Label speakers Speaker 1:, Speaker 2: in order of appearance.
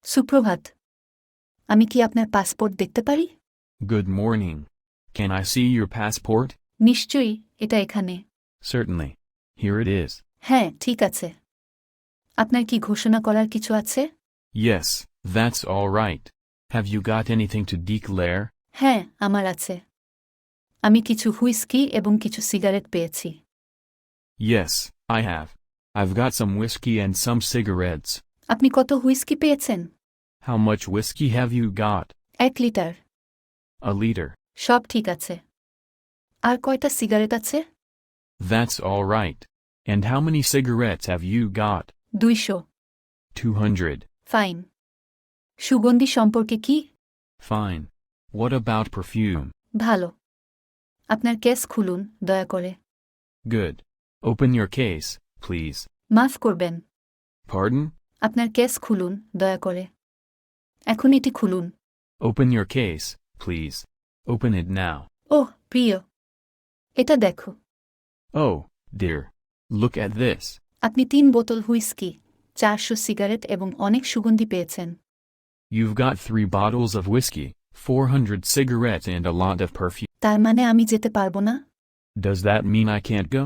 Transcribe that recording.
Speaker 1: সুপ্রভাত। আমি কি আপনার পাসপোর্ট দেখতে পারি?
Speaker 2: Good morning. Can I see your passport?
Speaker 1: নিশ্চয়ই, এটা এখানে।
Speaker 2: Certainly. Here it is.
Speaker 1: হ্যাঁ, ঠিক আছে। আপনার কি ঘোষণা করার কিছু আছে?
Speaker 2: Yes, that's all right. Have you got anything to declare?
Speaker 1: হ্যাঁ, আমার আছে। আমি কিছু হুইস্কি এবং কিছু সিগারেট পেয়েছি।
Speaker 2: Yes, I have. I've got some whiskey and some cigarettes.
Speaker 1: আপনি কত হুইস্কি পেয়েছেন?
Speaker 2: How much whiskey have you got?
Speaker 1: 1 litre.
Speaker 2: A liter.
Speaker 1: সব ঠিক আছে। আর কয়টা সিগারেট আছে?
Speaker 2: That's all right. And how many cigarettes have you got?
Speaker 1: 200।
Speaker 2: 200.
Speaker 1: Fine. সুগন্ধি সম্পর্কে কি?
Speaker 2: Fine. What about perfume?
Speaker 1: ভালো। আপনার কেস খুলুন, দয়া করে।
Speaker 2: Good. Open your case, please.
Speaker 1: মাফ করবেন।
Speaker 2: Pardon?
Speaker 1: আপনার কেস খুলুন, দয়া করে। এখন এটি খুলুন।
Speaker 2: Open your case, please. Open it now.
Speaker 1: ওহ, প্রিয়। এটা দেখো।
Speaker 2: Oh, dear. Look at this.
Speaker 1: আপনি 3 বোতল হুইস্কি, 400 সিগারেট এবং অনেক সুগন্ধি পেয়েছেন।
Speaker 2: You've got 3 bottles of whiskey, 400 cigarettes and a lot of perfume.
Speaker 1: তার মানে আমি যেতে পারবো না?
Speaker 2: Does that mean I can't go?